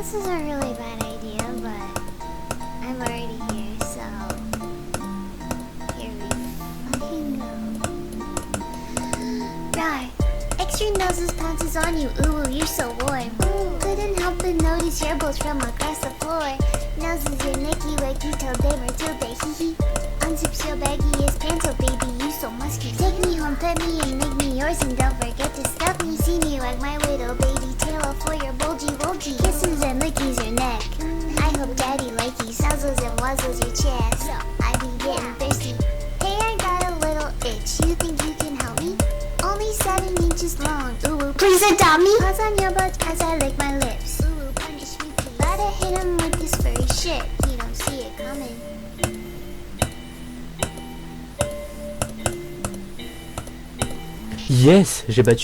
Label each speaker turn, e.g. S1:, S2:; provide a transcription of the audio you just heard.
S1: This is a really bad idea, but I'm already here, so here we fucking go. Rar, extra noses pounces on you, ooh, you're so warm. Couldn't help but notice your balls from across the floor. Noses your nicky wakey till day Matilda, hee hee. Unzips your baggiest pants, oh baby, you so musky. Take me home, pet me, and make me yours, and don't forget to stuff me. See me like my little baby tail for your bulgy bulgy. Kisses and lickies your neck. I hope daddy likey nuzzles and wuzzles your chest. I be getting thirsty. Hey, I got a little itch. You think you can help me? Only 7 inches long. Ooh, please adopt me. Paws on your butt as I lick my lips. Ooh, punish me. Gotta hit him with this furry shit. He don't see it coming.
S2: Yes, j'ai battu.